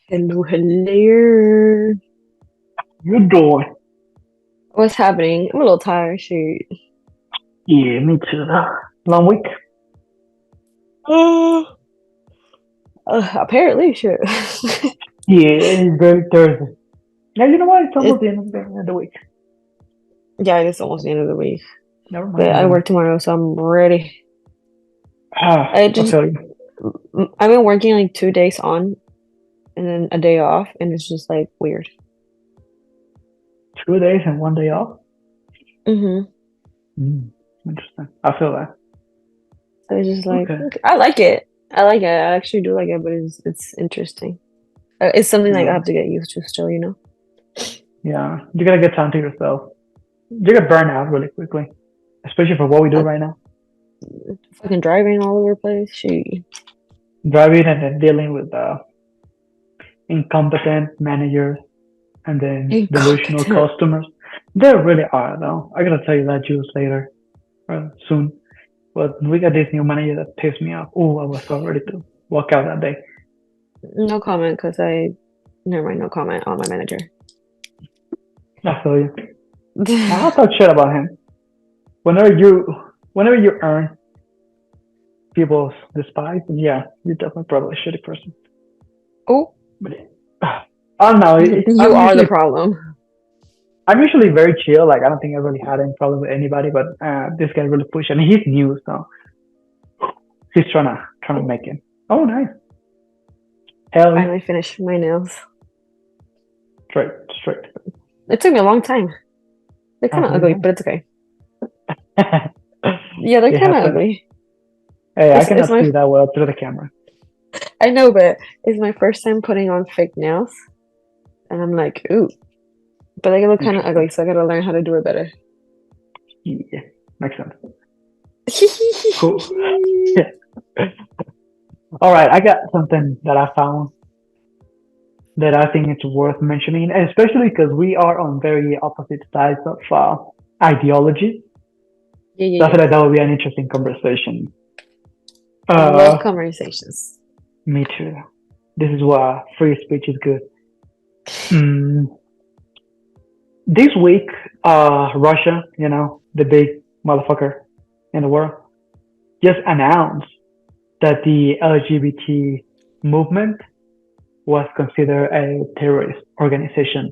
Hello, hello. You doing? What's happening? I'm a little tired. Shoot. Yeah, me too. Long week? Uh, apparently, sure. Yeah, it's very Thursday. Yeah, you know what? It's almost It, the end of the week. yeah, it's almost the end of the week, Never but mind I then. work tomorrow, so I'm ready. I I just, feel you. I've been working like 2 days on and then a day off, and it's just like weird. 2 days and 1 day off? Mm-hmm. Mm, interesting. I feel that. So it's just like, Okay. okay. I like it. I like it. I actually do like it, but it's interesting. It's something like I Yeah. have to get used to still, you know? Yeah. You gotta get time to yourself. You get burned out really quickly, especially for what we do I, right now. fucking driving all over the place. Shoot. Driving and then dealing with incompetent managers and then delusional Incompetent. customers. They really are, though. I gotta tell you that juice later, soon. But we got this new manager that pissed me off. Oh, I was so ready to walk out that day. No comment, because never mind, no comment on my manager. I feel you. I'll talk shit about him. Whenever you, whenever you earn people's despise, then yeah, you're definitely probably a shitty person. Oh, But I don't know. you are the problem. I'm usually very chill. Like I don't think I really had any problem with anybody. But this guy really pushed, and he's new, so he's trying to make it. Oh, nice. Hell yeah. Finally finished my nails. Straight, straight. It took me a long time. They're I kind of believe ugly, but it's okay. that. Yeah, they're It kind of happens. ugly. Hey, I It's cannot my see that well through the camera. I know, but it's my first time putting on fake nails, and I'm like, ooh, but they look kind of Interesting. ugly, so I gotta learn how to do it better. Yeah, makes sense. Cool. Yeah. All right, I got something that I found that I think it's worth mentioning, and especially because we are on very opposite sides of ideology. Yeah, So I yeah, feel like that would be an interesting conversation. yeah. I love Uh, conversations. Me too. This is why free speech is good. Mm, this week, Russia, the big motherfucker in the world, just announced that the LGBT movement was considered a terrorist organization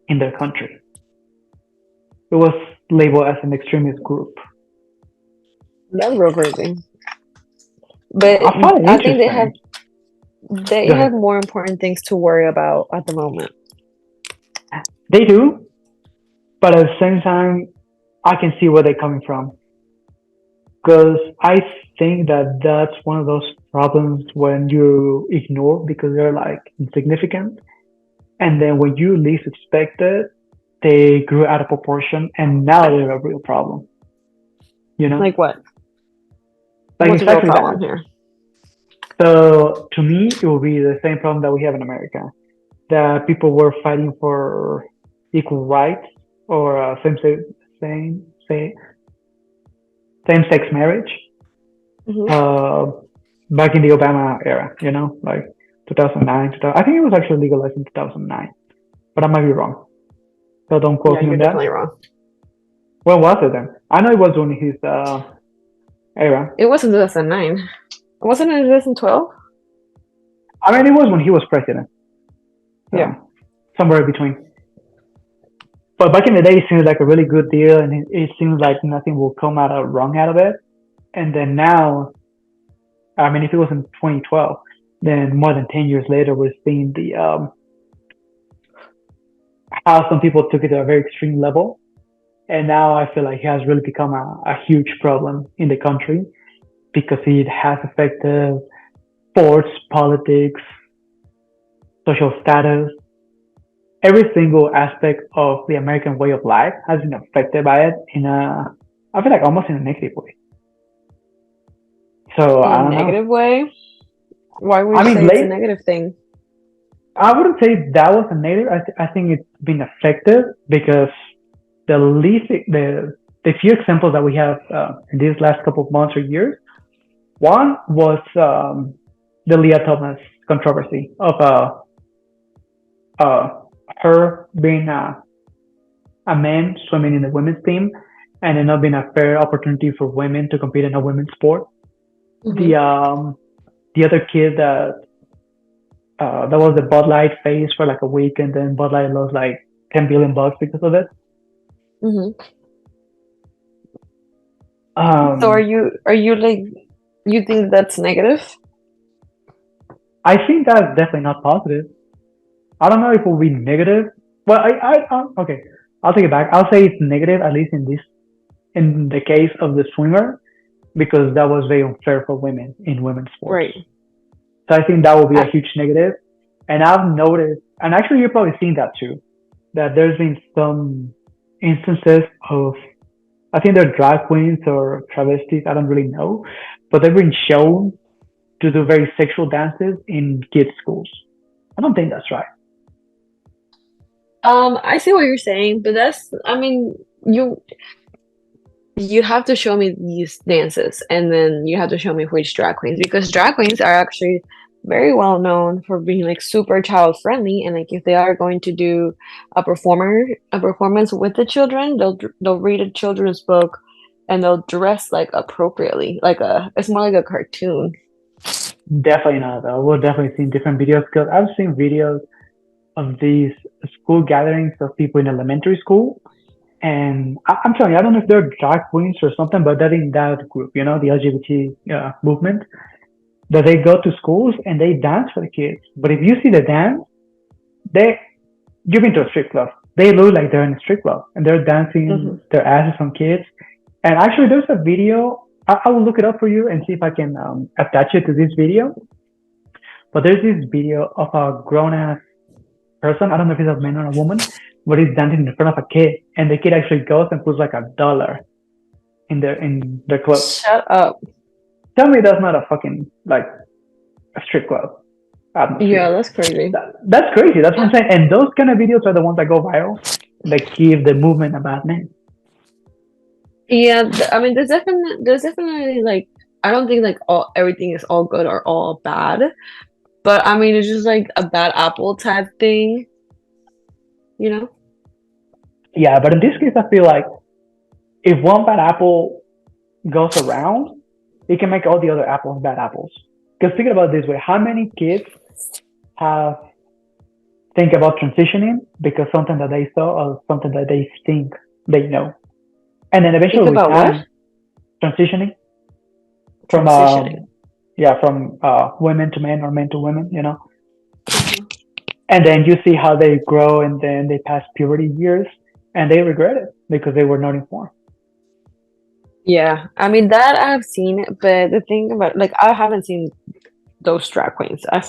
in their country. It was labeled as an extremist group. That's real crazy, but I find it I think interesting. they Go have ahead. more important things to worry about at the moment. They do, but at the same time, I can see where they're coming from. Because I think that that's one of those problems when you ignore because they're like insignificant. And then when you least expect it, they grew out of proportion and now they're a real problem, you know? Like what? Like What's the real exactly problem that. here? So to me, it will be the same problem that we have in America, that people were fighting for equal rights or same same same sex marriage Hmm. uh, back in the Obama era, like 2009. I think it was actually legalized in 2009, but I might be wrong. So don't Yeah, quote me you're on definitely that. wrong. When was it then? I know it was during his era. It wasn't 2009. Wasn't it 2012? I mean, it was when he was president. Yeah. So somewhere in between. But back in the day, it seemed like a really good deal, and it seems like nothing will come out of wrong out of it. And then now, I mean, if it was in 2012, then more than 10 years later, we're seeing the how some people took it to a very extreme level. And now I feel like it has really become a huge problem in the country because it has affected sports, politics, social status. Every single aspect of the American way of life has been affected by it I feel like almost in a negative way. So In a I don't know. negative way? Why would I you mean, say it's a negative thing? I wouldn't say that was a negative. I think it's been effective because the least, the few examples that we have in these last couple of months or years. One was the Leah Thomas controversy of uh, her being a man swimming in the women's team, and it not being a fair opportunity for women to compete in a women's sport. The Hmm. um, the other kid that was the Bud Light face for like a week, and then Bud Light lost like $10 billion because of it. Hmm. So Um, are you like you think that's negative? I think that's definitely not positive. I don't know if it will be negative. Well, okay, I'll take it back. I'll say it's negative, at least in the case of the swimmer, because that was very unfair for women in women's sports. Right. So I think that will be a I, huge negative. And I've noticed, and actually you've probably seen that too, that there's been some instances of, I think they're drag queens or travestis, I don't really know, but they've been shown to do very sexual dances in kids' schools. I don't think that's right. I see what you're saying, but that's, I mean, you have to show me these dances, and then you have to show me which drag queens, because drag queens are actually very well known for being like super child friendly, and like if they are going to do a performance with the children, they'll read a children's book, and they'll dress like appropriately, like a it's more like a cartoon. Definitely not, though. We'll definitely see different videos because I've seen videos of these school gatherings of people in elementary school. And I'm telling you, I don't know if they're drag queens or something, but they're in that group, the LGBT movement, that they go to schools and they dance for the kids. But if you see the dance, they you've been to a strip club. They look like they're in a strip club and they're dancing Hmm. their asses on kids. And actually, there's a video. I will look it up for you and see if I can attach it to this video. But there's this video of a grown ass person. I don't know if it's a man or a woman, but he's dancing in front of a kid, and the kid actually goes and puts like $1 in their clothes. Shut up. Tell me that's not a fucking like a strip club Yeah, atmosphere. that's crazy. That's crazy. That's what I'm saying. And those kind of videos are the ones that go viral, that give the movement a bad name. Yeah, I mean, there's definitely like, I don't think like all everything is all good or all bad, but I mean, it's just like a bad apple type thing, you know? Yeah, but in this case, I feel like if one bad apple goes around, it can make all the other apples bad apples. Because think about it this way: how many kids have think about transitioning because something that they saw or something that they think they know, and then Think eventually with about what? time, transitioning from Transitioning. yeah, from women to men or men to women. Mhm. And then you see how they grow and then they pass puberty years and they regret it because they were not informed. Yeah, I mean that I've seen, but the thing about like I haven't seen those drag queens. I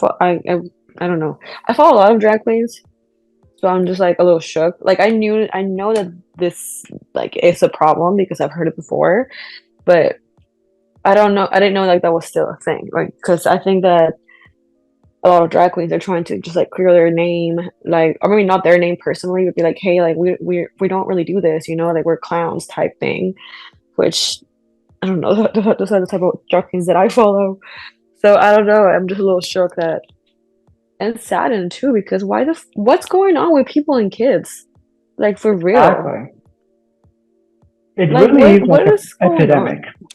don't know. I follow a lot of drag queens, so I'm just like a little shook. Like I know that this like is a problem because I've heard it before, but I don't know. I didn't know like that was still a thing. Like because I think that a lot of drag queens are trying to just like clear their name, like or maybe not their name personally, but be like, hey, like we don't really do this, like we're clowns type thing, which I don't know. Those are the type of drag queens that I follow. So I don't know. I'm just a little shook that and saddened too because what's going on with people and kids? Like for real. Exactly. It Like really is like what an is going epidemic. on?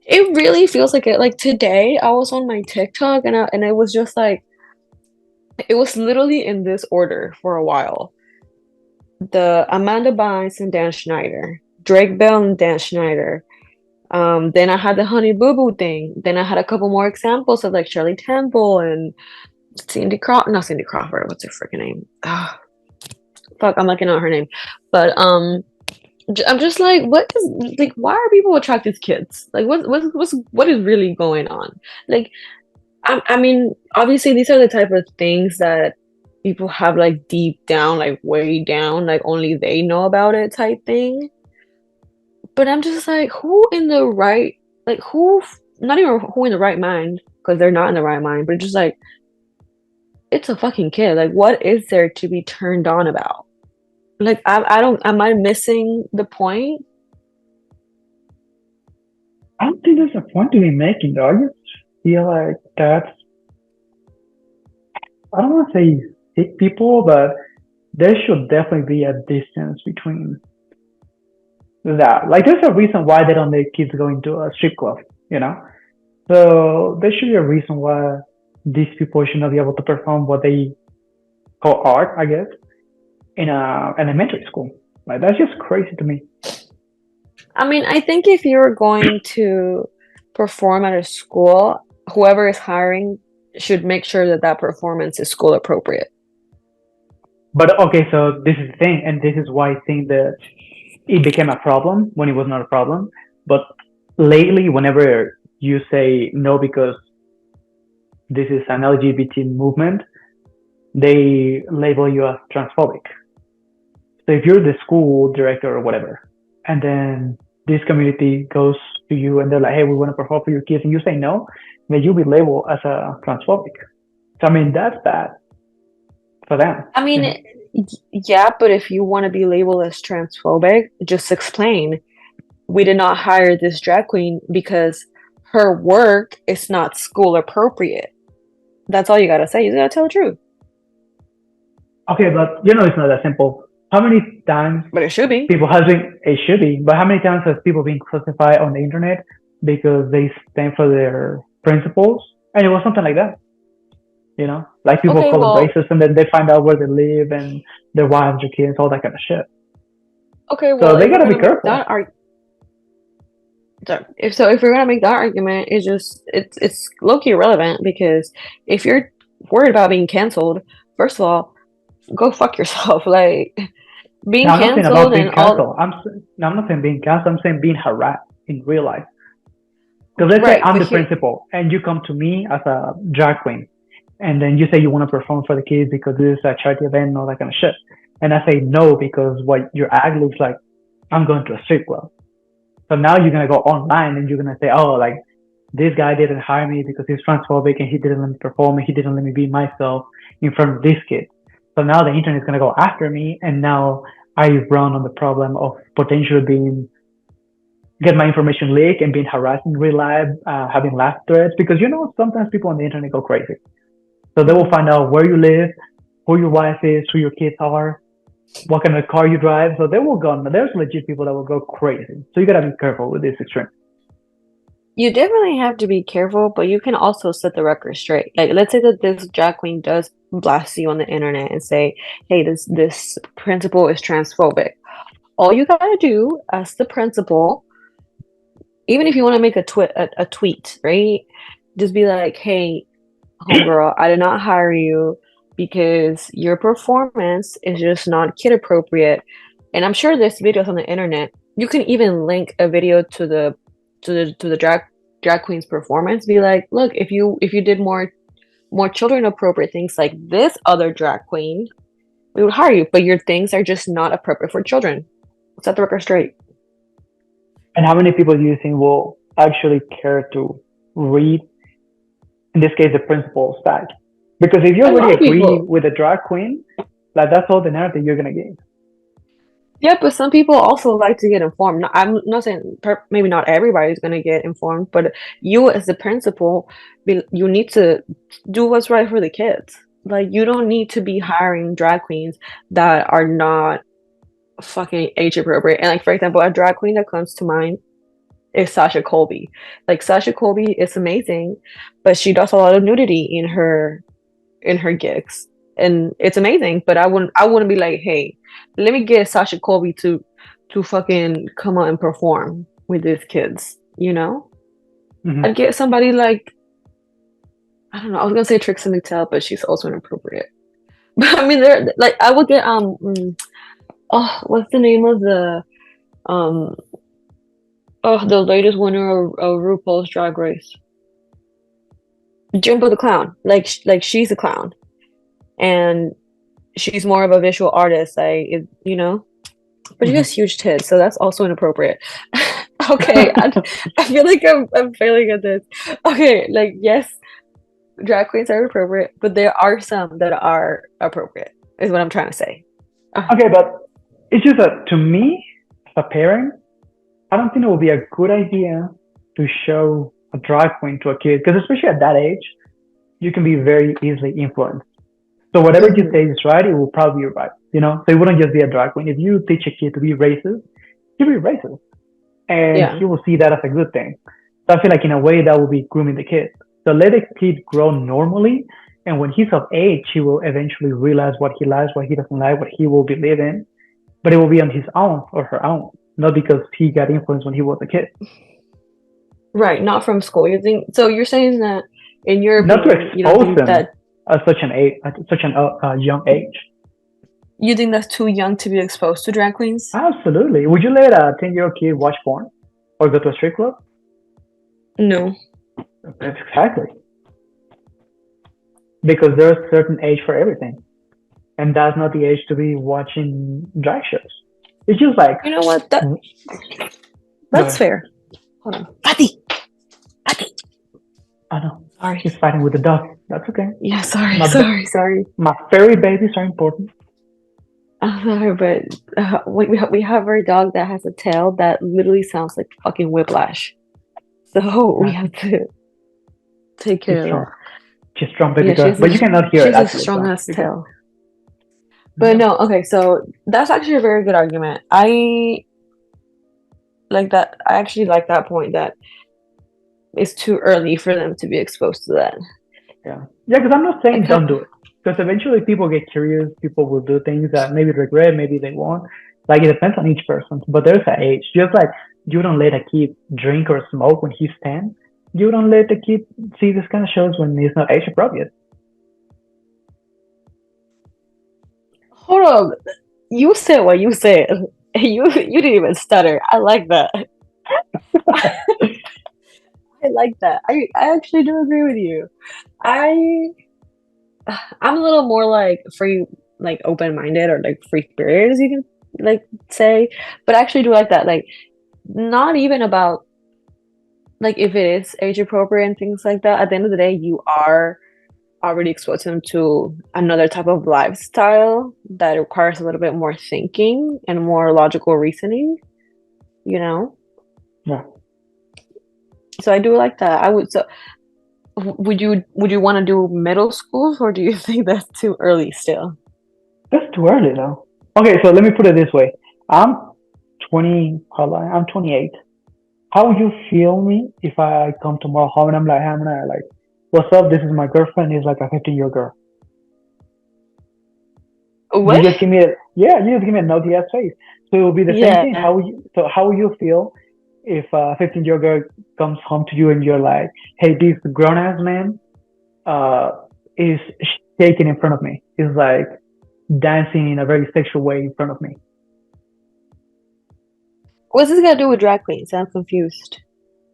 It really feels like it. Like today I was on my TikTok and it was just like it was literally in this order for a while. The Amanda Bynes and Dan Schneider, Drake Bell and Dan Schneider. Then I had the Honey Boo Boo thing. Then I had a couple more examples of like Shirley Temple and not Cindy Crawford. What's her freaking name? Ah, fuck, I'm looking at her name. But I'm just like, what is like? Why are people attracted to kids? Like, what is really going on? Like, I mean, obviously these are the type of things that people have like deep down, like way down, like only they know about it type thing. But I'm just like, who in the right, like not even who in the right mind, because they're not in the right mind, but just like, it's a fucking kid. Like, what is there to be turned on about? Like, I don't, am I missing the point? I don't think there's a point to be making though. I just feel like that's, I don't want to say critique people, but there should definitely be a distance between that. Like, there's a reason why they don't let kids go into a strip club, you know? So there should be a reason why these people should not be able to perform what they call art, I guess, in a elementary school. Like, that's just crazy to me. I mean, I think if you're going to perform at a school, whoever is hiring should make sure that that performance is school appropriate. But okay, so this is the thing, and this is why I think that it became a problem when it was not a problem. But lately, whenever you say no because this is an LGBT movement, they label you as transphobic. So if you're the school director or whatever, and then this community goes to you and they're like, hey, we want to perform for your kids, and you say no, then you'll be labeled as a transphobic. So I mean, that's bad for them, I you mean, know. yeah, but if you want to be labeled as transphobic, just explain we did not hire this drag queen because her work is not school appropriate. That's all you gotta say. You gotta tell the truth. Okay, but it's not that simple. How many times But it should be. people has been it should be, but how many times has people been crucified on the internet because they stand for their principles? And it was something like that. Like people Okay, call them well, racist, and then they find out where they live and their wives, their kids, all that kind of shit. okay, well, So they if we're gotta be gonna make that careful. argument, if we're gonna make that argument, it's low-key irrelevant because if you're worried about being canceled, first of all, go fuck yourself. Like being Now I'm not saying about canceled being and all canceled. No, I'm not saying being canceled. I'm saying being harassed in real life. Because let's say right, I'm but the here, principal, and you come to me as a drag queen, and then you say you want to perform for the kids because this is a charity event and all that kind of shit. And I say no because what your act looks like, I'm going to a strip club. So now you're gonna go online and you're gonna say, oh, like this guy didn't hire me because he's transphobic and he didn't let me perform and he didn't let me be myself in front of this kid. So now the internet is gonna go after me, and now I run on the problem of potentially being get my information leaked and being harassed in real life, having laugh threads because sometimes people on the internet go crazy. So they will mhm. find out where you live, who your wife is, who your kids are, what kind of car you drive. So they will go. There's legit people that will go crazy. So you gotta be careful with this extreme. You definitely have to be careful, but you can also set the record straight. Like, let's say that this drag queen does blast you on the internet and say, "Hey, this principal is transphobic." All you gotta do as the principal, even if you want to make a tweet, right? Just be like, "Hey, homegirl, I did not hire you because your performance is just not kid appropriate." And I'm sure there's videos on the internet. You can even link a video to the drag queen's performance. Be like, look, if you did more children appropriate things like this other drag queen, we would hire you. But your things are just not appropriate for children. Set the record straight. And how many people do you think will actually care to read, in this case, the principal's side? Because if you A already lot of agree people. with the drag queen, like that's all the narrative you're gonna gain. Yeah, but some people also like to get informed. I'm not saying maybe not everybody's going to get informed, but you as the principal, you need to do what's right for the kids. Like you don't need to be hiring drag queens that are not fucking age appropriate. And like for example, a drag queen that comes to mind is Sasha Colby. Like Sasha Colby is amazing, but she does a lot of nudity in her gigs, and it's amazing. But I wouldn't be like, hey, let me get Sasha Colby to fucking come out and perform with these kids. I'd Mm-hmm. get somebody like, I don't know. I was gonna say Trixie Mattel, but she's also inappropriate. But I mean, they're like I would get oh, what's the name of the um the latest winner of RuPaul's Drag Race? Jimbo the Clown. Like she's a clown, and she's more of a visual artist. But she Mm-hmm. has huge tits, so that's also inappropriate. Okay, I feel like I'm failing at this. Okay, like yes, drag queens are appropriate, but there are some that are appropriate. Is what I'm trying to say. Okay, but it's just that to me, as a parent, I don't think it would be a good idea to show a drag queen to a kid because especially at that age, you can be very easily influenced. So whatever you Hmm. say is right, it will probably be right. So it wouldn't just be a drag queen. If you teach a kid to be racist, he'll be racist, and Yeah. he will see that as a good thing. So I feel like in a way that will be grooming the kid. So let the kid grow normally, and when he's of age, he will eventually realize what he likes, what he doesn't like, what he will believe in. But it will be on his own or her own, not because he got influenced when he was a kid. Right, not from school. You think so? You're saying that, in your Not to opinion, you don't expose think them that at such an age, at such an young age. you think that's too young to be exposed to drag queens? Absolutely. Would you let a 10-year-old kid watch porn or go to a strip club? No. Exactly. Because there's a certain age for everything. And that's not the age to be watching drag shows. It's just like, You know what? go That's ahead. fair. Hold on. Patty! Patty! I know. Sorry. He's fighting with the dog. That's okay. Yeah, sorry, My, sorry. my furry babies are important. I'm sorry, but we have our dog that has a tail that literally sounds like fucking whiplash. So we have Exactly. to take She's care of strong. that. She's strong baby Yeah, girl. But you cannot hear she it has a actually, strong so ass you're good. tail. But Yeah. no, okay, so that's actually a very good argument. I like that. I actually like that point that it's too early for them to be exposed to that. Yeah. Yeah, because I'm not I saying don't can't. do it. Because eventually people get curious, people will do things that maybe regret, maybe they won't. Like it depends on each person. But there's an age. Just like you don't let a kid drink or smoke when he's 10, you don't let the kid see this kind of shows when he's not age appropriate. Hold on. You said what you said. You didn't even stutter. I like that. I like that. I actually do agree with you. I I'm a little more like free, like open-minded or like free spirited, as you can like say. But I actually do like that. Like not even about like if it is age appropriate and things like that. At the end of the day, you are already exposing them to another type of lifestyle that requires a little bit more thinking and more logical reasoning, you know? Yeah. So I do like that. I would so would you want to do middle schools or do you think that's too early still? That's too early though. Okay, so let me put it this way. I'm 20, hold on, I'm 28. How would you feel me if I come tomorrow home and I'm like, hey, I'm gonna like, what's up? This is my girlfriend. He's like a 15-year girl. You What? just give me a yeah, you just give me a no DS face. So it will be the same thing. Yeah. How will you feel if a 15-year girl comes home to you and you're like, hey, this grown ass man uh is shaking in front of me. Is like dancing in a very sexual way in front of me. What's this got to do with drag queens? I'm confused.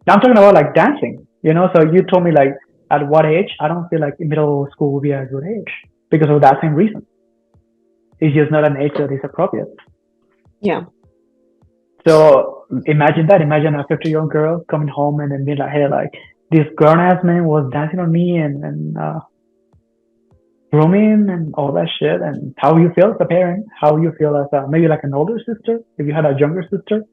Now I'm talking about like dancing. So you told me like at what age? I don't feel like middle school would be a good age because of that same reason. It's just not an age that is appropriate. Yeah. So imagine that. Imagine a 50-year-old girl coming home and then being like, hey, like this grown ass man was dancing on me and grooming and all that shit. And how you feel as a parent? How you feel as maybe like an older sister? If you had a younger sister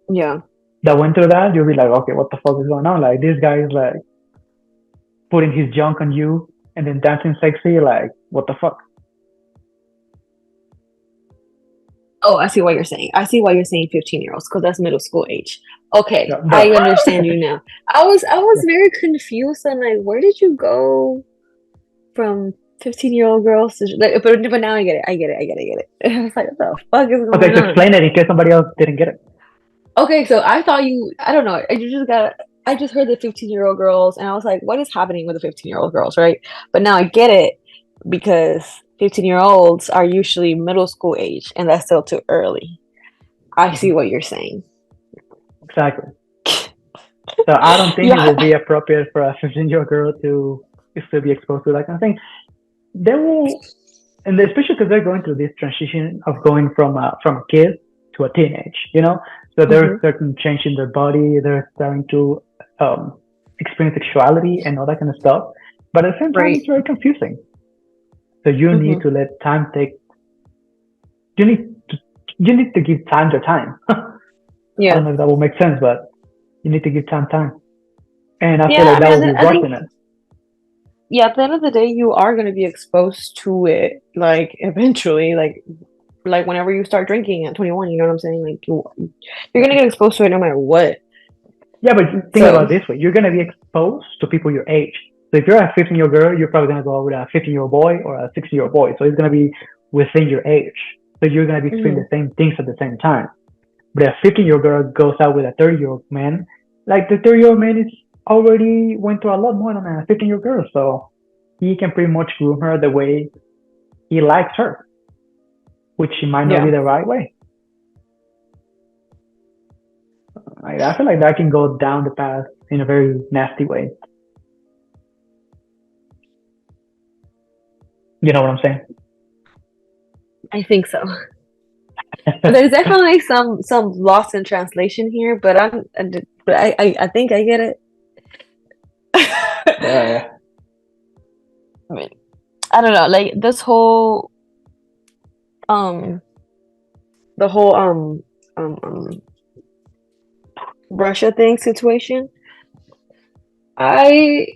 Yeah. that went through that, you'll be like, okay, what the fuck is going on? Like this guy is like putting his junk on you and then dancing sexy. Like what the fuck? Oh, I see what you're saying. I see why you're saying 15-year-olds because that's middle school age. Okay, Yeah, I bro. understand you now. I was Yeah. very confused and like, where did you go from 15-year-old girls to like, but now I get it. I get it. I get it. I get it. I was like, what the fuck is Okay, going so on? explain it in case somebody else didn't get it. Okay, so I thought I don't know. I just heard the 15-year-old girls and I was like, what is happening with the 15-year-old girls, right? But now I get it because 15-year-olds are usually middle school age and that's still too early. I see Mhm. what you're saying. Exactly. So I don't think it Yeah. will be appropriate for a 15-year-old girl to still be exposed to that kind of thing. They will, and especially because they're going through this transition of going from a kid to a teenage. So there's Hmm. certain change in their body. They're starting to um, experience sexuality and all that kind of stuff. But at the same time, Right. it's very confusing. So you need Hmm. to let time take. You need to you need to give time to time. I don't Yeah. know if that will make sense, but you need to give time. And I feel Yeah. like I that mean, will be I think rushing it. yeah, at the end of the day, you are going to be exposed to it, like eventually, like whenever you start drinking at 21, you know what I'm saying? Like you're Yeah. gonna get exposed to it no matter what. Yeah, but think about So, it this way: you're gonna be exposed to people your age. So if you're a 15-year-old girl, you're probably gonna go out with a 15-year-old boy or a 60-year-old boy. So it's gonna be within your age. So you're gonna be mhm, experiencing the same things at the same time. But a 15-year-old girl goes out with a 30-year-old man. Like the 30-year-old man is already went through a lot more than a 15-year-old girl, so he can pretty much groom her the way he likes her, which might not be yeah, the right way. I feel like that can go down the path in a very nasty way. You know what I'm saying? I think so. There's definitely some loss in translation here, but I think I get it. Yeah, yeah, I mean, I don't know, like this whole um the whole Russia thing situation. I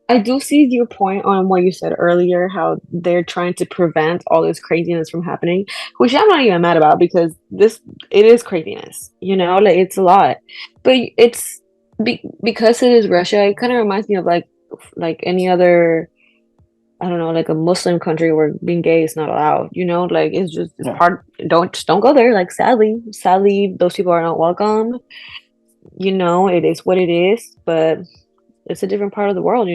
I do see your point on what you said earlier, how they're trying to prevent all this craziness from happening, which I'm not even mad about because it is craziness, like it's a lot. But because it is Russia, it kind of reminds me of like any other, I don't know, like a Muslim country where being gay is not allowed, like it's yeah. part, don't go there. Like sadly, those people are not welcome. It is what it is, but it's a different part of the world.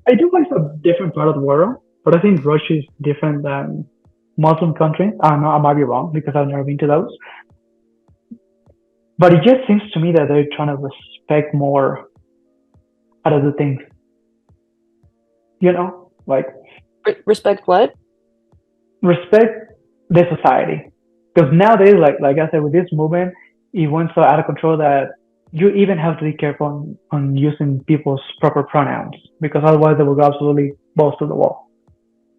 I do like a different part of the world, but I think Russia is different than Muslim countries. I don't know, I might be wrong because I've never been to those. But it just seems to me that they're trying to respect more out of the things, like Respect what? respect the society. Because nowadays, like I said, with this movement, it went so out of control that you even have to be careful on using people's proper pronouns because otherwise they will go absolutely balls to the wall.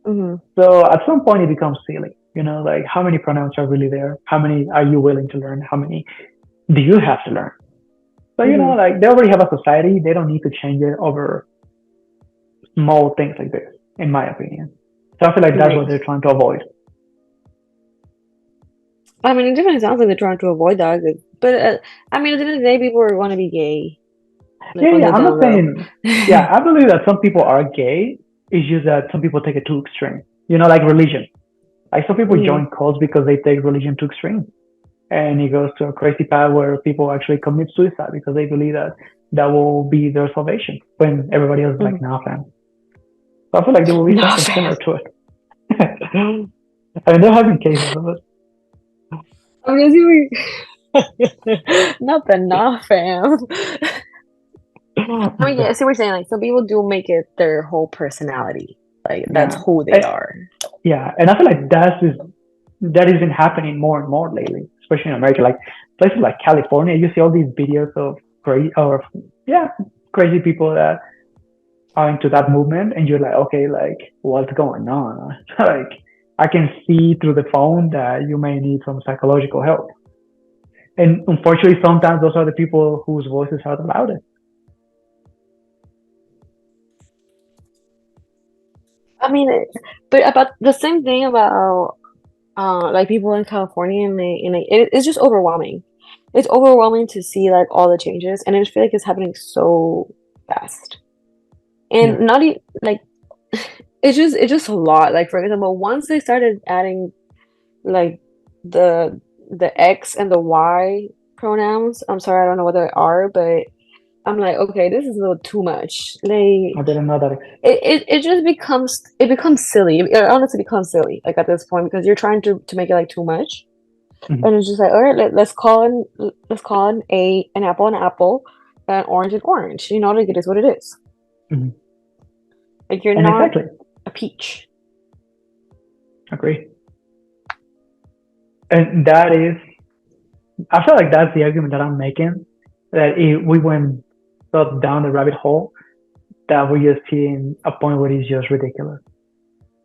Hmm. So at some point it becomes silly, like how many pronouns are really there? How many are you willing to learn? How many do you have to learn? So, Hmm. like they already have a society. They don't need to change it over small things like this, in my opinion. So I feel like that's what Right. they're trying to avoid. I mean, it definitely sounds like they're trying to avoid that, but I mean, at the end of the day, people are going to be gay, like Yeah, on yeah. the I'm down not low. saying. Yeah, I believe that some people are gay. It's just that some people take it too extreme. Like religion. Like some people Hmm. join cults because they take religion too extreme, and it goes to a crazy path where people actually commit suicide because they believe that that will be their salvation. When everybody else is like, Hmm. nah, fam. So I feel like there will be Nah, something fam. similar to it. I mean, there have been cases of it. I'm gonna see not the nah, fam. I mean, yeah, I see what you're saying. Like, some people do make it their whole personality. Like, that's Yeah, who they and, are. yeah, and I feel like that has been happening more and more lately, especially in America. Like places like California, you see all these videos of crazy or yeah, crazy people that are into that movement, and you're like, okay, like what's going on? Like I can see through the phone that you may need some psychological help, and unfortunately, sometimes those are the people whose voices are the loudest. I mean, but about the same thing about like people in California, it's just overwhelming. It's overwhelming to see like all the changes, and I just feel like it's happening so fast, Yeah, and not even like it's just a lot. Like for example, once they started adding like the X and the Y pronouns, I'm sorry, I don't know what they are, but I'm like, okay, this is a little too much. I Like didn't know that. it just becomes silly. It honestly becomes silly, like at this point, because you're trying to make it like too much. Mhm, And it's just like, all right, let's call an apple an apple, an orange an orange. Like it is what it is. mhm. Like you're And not exactly, a peach. agree. And that is, I feel like that's the argument that I'm making. That if we went so down the rabbit hole, that we're just hitting a point where it's just ridiculous.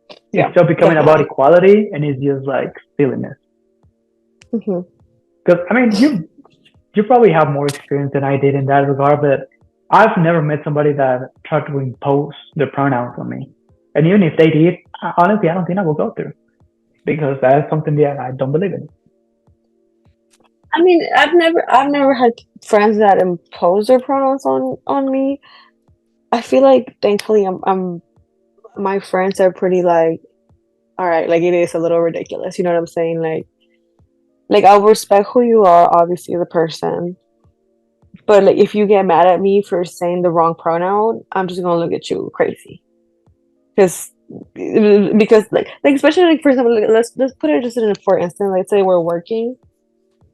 It's Yeah, still becoming about definitely. equality, and it's just like silliness. Hmm. Because I mean, you probably have more experience than I did in that regard, but I've never met somebody that tried to impose their pronouns on me. And even if they did, honestly, I don't think I will go through because that's something that I don't believe in. I mean, I've never had friends that impose their pronouns on me. I feel like thankfully I'm my friends are pretty like, all right, like it is a little ridiculous. You know what I'm saying? Like I'll respect who you are, obviously the person, but like if you get mad at me for saying the wrong pronoun, I'm just gonna look at you crazy. Because because like especially like for example, like, let's put it just in for instance. Let's say we're working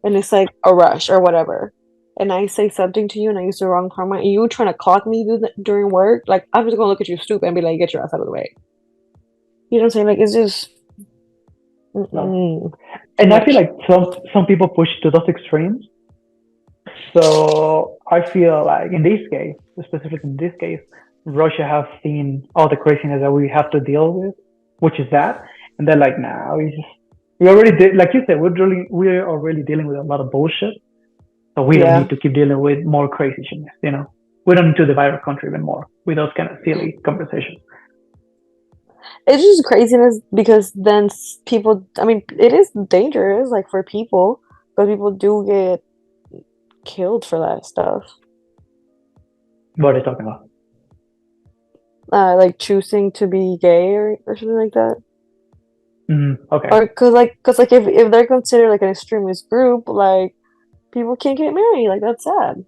and it's like a rush or whatever, and I say something to you and I use the wrong pronoun, and you trying to clock me during work, like I'm just gonna look at you stupid and be like, get your ass out of the way. You know what I'm saying? Like it's just No. too And I feel much. like some people push to those extremes. So I feel like in this case, specifically in this case, Russia has seen all the craziness that we have to deal with, which is that, and they're like, nah, we already did, like you said, we're already dealing with a lot of bullshit, so we don't Yeah. need to keep dealing with more crazy shit. We don't need to divide our country even more with those kind of silly conversations. It's just craziness because then people, I mean, it is dangerous, like for people, but people do get killed for that stuff. What are they talking about? Like choosing to be gay or something like that. Okay, Or cause like if they're considered like an extremist group, like people can't get married. Like that's sad.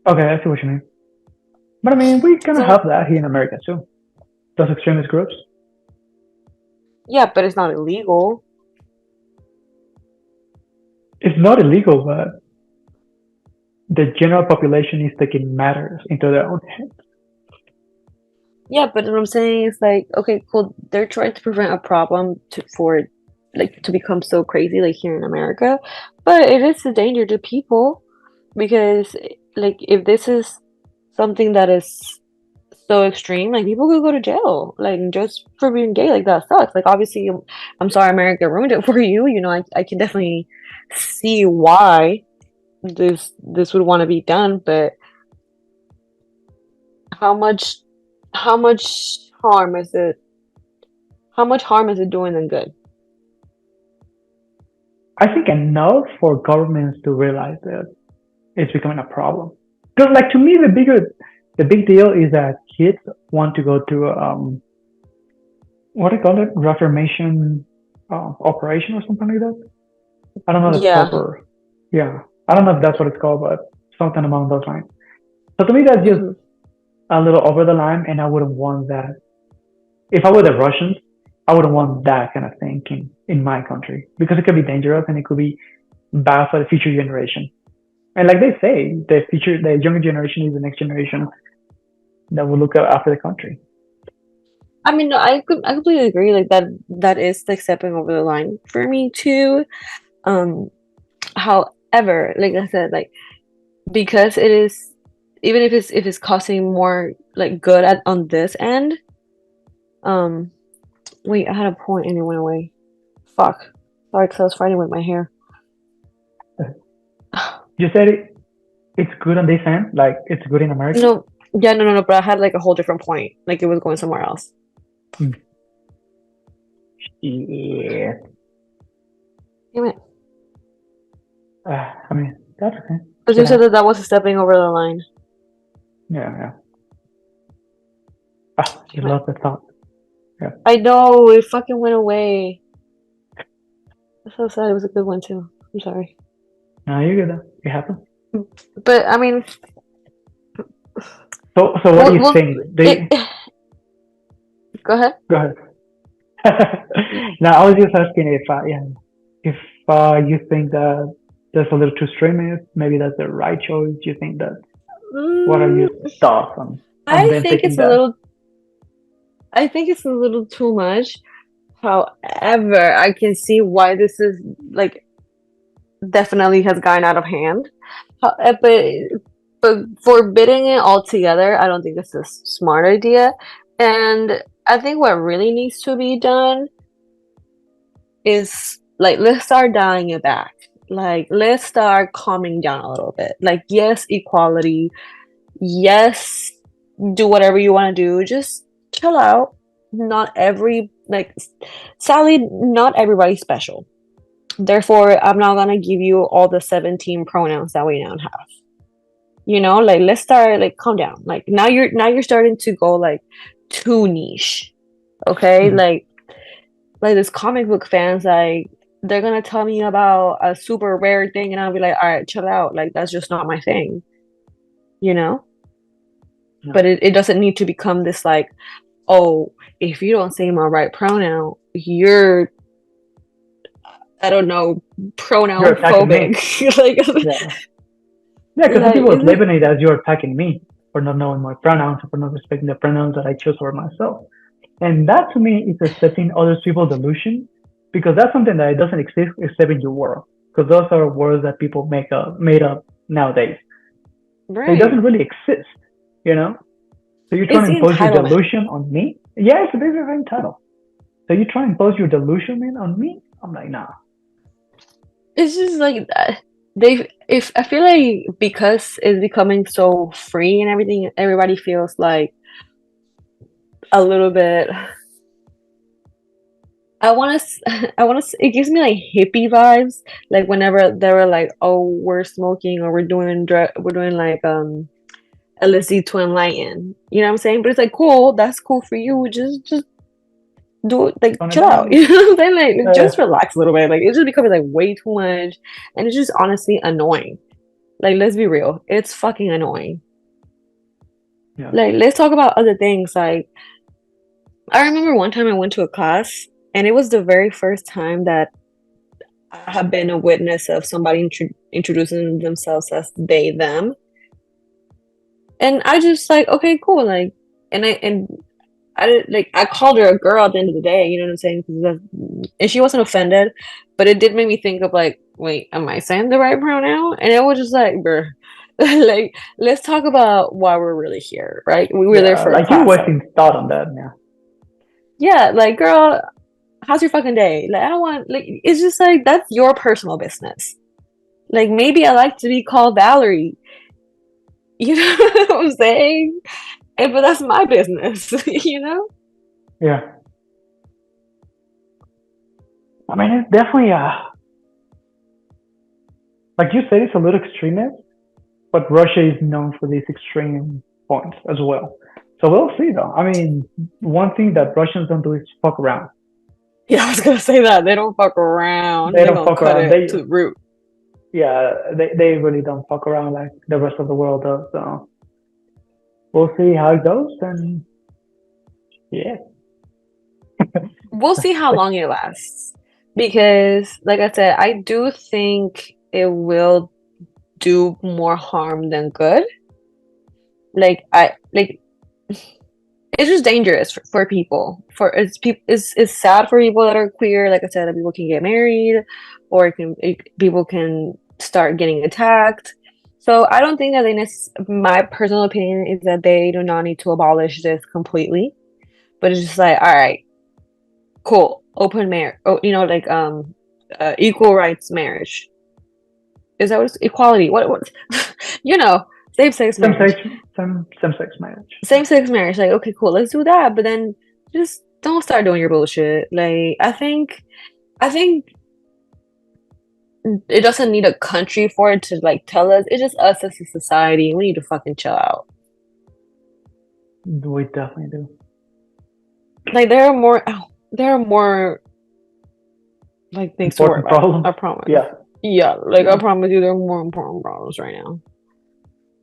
okay, I see what you mean. But I mean, we kind of So have that here in America too. Those extremist groups. yeah, but it's not illegal. It's not illegal, but the general population is taking matters into their own hands. Yeah, but what I'm saying is like, okay, cool. They're trying to prevent a problem for like to become so crazy like here in America, but it is a danger to people because like if this is something that is so extreme, like people could go to jail like just for being gay. Like that sucks. Like obviously, I'm sorry America ruined it for you. You know, I can definitely see why this would want to be done, but how much how much harm is it how much harm is it doing them good? I think enough for governments to realize that it's becoming a problem. Because, like to me, the big deal is that kids want to go to what do you call it, reformation operation or something like that. I don't know the Yeah. proper, yeah, I don't know if that's what it's called, but something along those lines. So to me, that's just Hmm. a little over the line, and I wouldn't want that. If I were the Russians, I wouldn't want that kind of thing in my country because it could be dangerous and it could be bad for the future generation. And like they say, the younger generation is the next generation that will look after the country. I mean, no, I completely agree. Like that is like stepping over the line for me too. Um, However, like I said, like because it is even if it's costing more like good at on this end. Um, Wait, I had a point and it went away. Fuck. Sorry, because I was fighting with my hair. You said it's good on this end, like it's good in America. No, yeah, no, but I had like a whole different point. Like it was going somewhere else. Hmm. Yeah, Damn it. I mean that's okay. Because It you said happens. that was stepping over the line. Yeah, yeah. You Damn it. lost the thought. Yeah. I know, it fucking went away. That's so sad. It was a good one too. I'm sorry. No, you get that. It happens. But I mean, So what do you well, think? it. Go ahead. Go ahead. Now I was just asking if yeah, if you think that that's a little too extreme, maybe that's the right choice. Do you think that? What are your Mm, thoughts on I them think taking it's a that? little. I think it's a little too much. However, I can see why this is like definitely has gotten out of hand. But forbidding it altogether, I don't think this is a smart idea. And I think what really needs to be done is like let's start dialing it back. Like, let's start calming down a little bit. Like, yes, equality. Yes, do whatever you want to do. Just chill out. Not every, like, sadly, not everybody's special. Therefore, I'm not gonna give you all the 17 pronouns that we now have. Like, let's start, like, calm down. Like, now you're starting to go like too niche. Okay? Mhm. Like this comic book fans, like, they're gonna tell me about a super rare thing and I'll be like, all right, chill out. Like, that's just not my thing, you know? Yeah. But it doesn't need to become this, like, oh, if you don't say my right pronoun, you're, I don't know, You're pronoun attacking phobic. me. Like, Yeah. Yeah, because some like, people would is it label it as you're attacking me for not knowing my pronouns or for not respecting the pronouns that I chose for myself. And that to me is accepting other people's delusion because that's something that it doesn't exist except in your world. Because those are words that people made up nowadays. So it right? doesn't really exist, you know? So you're trying It's to the impose your entitlement. delusion on me? Yes, it is very entitled. So you try to impose your delusion in on me? I'm like, nah. It's just like that. If I feel like because it's becoming so free and everything, everybody feels like a little bit. I want to. It gives me like hippie vibes. Like whenever they were like, "Oh, we're smoking or we're doing like LSD to enlighten." You know what I'm saying? But it's like cool. That's cool for you. Just do it. Like Tone it chill out. down. You know what I'm saying? Like Uh, just relax a little bit. Like it's just becoming like way too much, and it's just honestly annoying. Like, let's be real. It's fucking annoying. yeah. Like, let's talk about other things. Like, I remember one time I went to a class, and it was the very first time that I have been a witness of somebody introducing themselves as they, them. And I just like, okay, cool. Like, and I did like I called her a girl at the end of the day. You know what I'm saying? And she wasn't offended, but it did make me think of like, wait, am I saying the right pronoun? And it was just like, bruh, like let's talk about why we're really here, right? We were there Yeah. for a Like you're class. wasting thought on that, yeah. Yeah, like girl, how's your fucking day? Like I don't want like it's just like that's your personal business. Like maybe I like to be called Valerie. You know what I'm saying? But that's my business, you know? Yeah. I mean, it's definitely, like you said, it's a little extremist, but Russia is known for these extreme points as well. So we'll see though. I mean, one thing that Russians don't do is fuck around. Yeah, I was gonna say that. They don't fuck around. They They're don't gonna fuck cut around. it to the root. Yeah, they really don't fuck around like the rest of the world does. So we'll see how it goes. And yeah, We'll see how long it lasts. Because, like I said, I do think it will do more harm than good. Like I like it's just dangerous for people. For it's sad for people that are queer. Like I said, that people can get married, or people can start getting attacked. So I don't think that my personal opinion is that they do not need to abolish this completely. But it's just like, all right, cool, open marriage. Oh, like equal rights marriage. Is that what it's equality? What you know, same sex same sex, marriage. same sex marriage. Same sex marriage. Like, okay, cool, let's do that. But then just don't start doing your bullshit. Like, I think it doesn't need a country for it to like tell us. It's just us as a society. We need to fucking chill out. We definitely do. Like, there are more like things to worry Important about. problems. I promise. Yeah, Yeah, like I yeah, promise you, there are more important problems right now.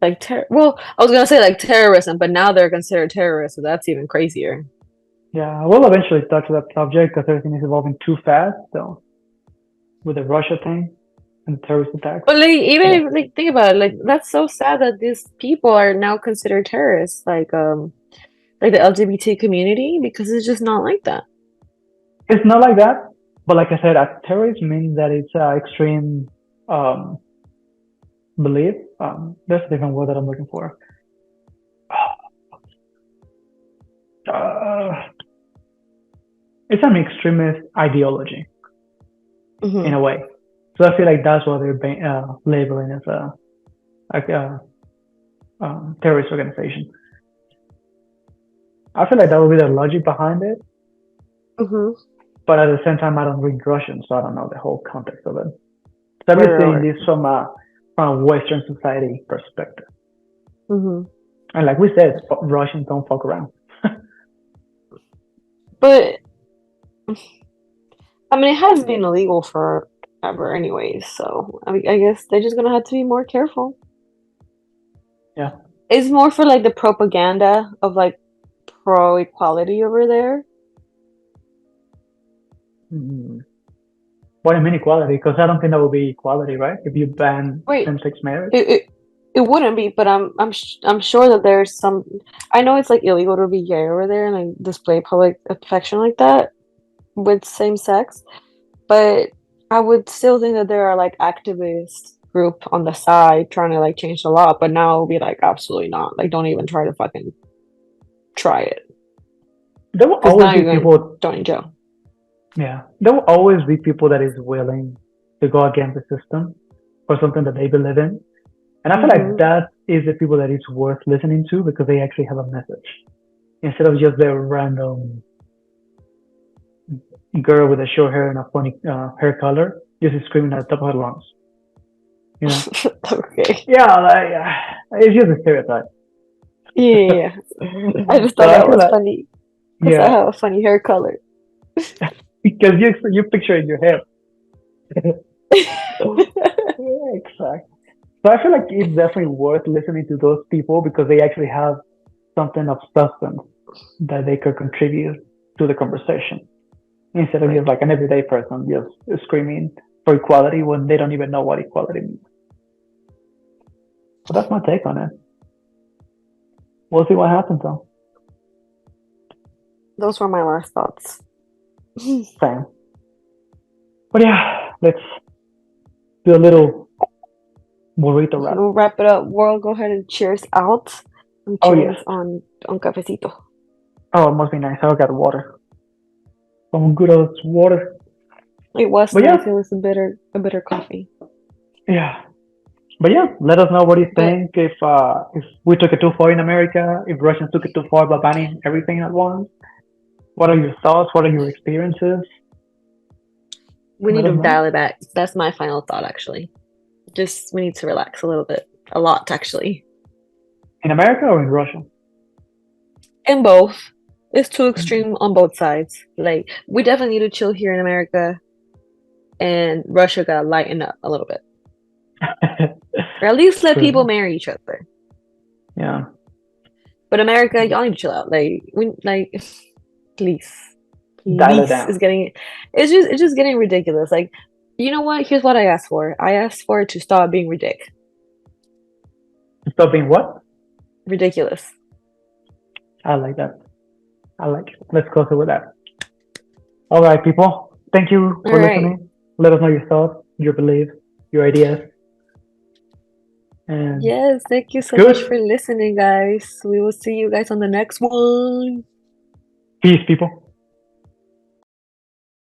Like well, I was gonna say like terrorism, but now they're considered terrorists, so that's even crazier. yeah. We'll eventually touch that subject because everything is evolving too fast. So with the Russia thing and the terrorist attacks. But like even Yeah, if like think about it, like that's so sad that these people are now considered terrorists, like the LGBT community, because it's just not like that. it's not like that. But like I said, terrorism means that it's extreme um, belief. There's a different word that I'm looking for. Uh, it's an extremist ideology in Hmm. a way. So I feel like that's what they're labeling as a terrorist organization. I feel like that would be the logic behind it, Mm-hmm. but at the same time, I don't read Russian, so I don't know the whole context of it. So I'm Right, just saying right, this from a Western society perspective. right. Mm-hmm. And like we said, Russians don't fuck around. But I mean, it has been illegal forever, anyways. So I guess they're just gonna have to be more careful. Yeah. It's more for like the propaganda of like pro equality over there. Mm. What do you mean equality? Because I don't think that would be equality, right? If you ban Wait, same-sex marriage. it wouldn't be, but I'm sure that there's some. I know it's like illegal to be gay over there and like display public affection like that with same sex, but I would still think that there are like activist group on the side trying to like change the law. But now it'll be like absolutely not. Like don't even try to fucking try it There will because always now be you're going people. to jail. Yeah, there will always be people that is willing to go against the system for something that they believe in. And I feel like Mm-hmm. that is the people that it's worth listening to because they actually have a message instead of just the random girl with a short hair and a funny hair color just screaming at the top of her lungs. You know? Okay. Yeah, like, it's just a stereotype. Yeah. I just So thought I that feel was like, funny because I yeah, have a funny hair color. because you picture it in your head. Yeah, exactly. So I feel like it's definitely worth listening to those people because they actually have something of substance that they could contribute to the conversation instead of Right. just like an everyday person just screaming for equality when they don't even know what equality means. But that's my take on it. We'll see what happens though. Those were my last thoughts. Same. But yeah, let's do a little burrito wrap. We'll wrap it up. We'll go ahead and cheers out. And Oh yes. cheers on cafecito. Oh, it must be nice. I got water. Some good old water. It was But nice. yeah, It was a bitter coffee. yeah. But yeah, let us know what you But think. If we took it too far in America, if Russians took it too far by banning everything at once. What are your thoughts? What are your experiences? we Let need us to know. dial it back. That's my final thought, actually. Just we need to relax a little bit. A lot, actually. In America or in Russia? And both. It's too extreme on both sides. Like we definitely need to chill here in America, and Russia gotta lighten up a little bit, or at least let people True. marry each other. Yeah. But America, y'all need to chill out. Please, Dial it please, down. it's just getting ridiculous. Like, you know what? Here's what I asked for. I asked for it to stop being Stop being what? ridiculous. I like that. I like it. Let's close it with that. All right, people. Thank you All for right. listening. Let us know your thoughts, your beliefs, your ideas. And Yes, thank you so much for good. listening, guys. We will see you guys on the next one. Peace, people.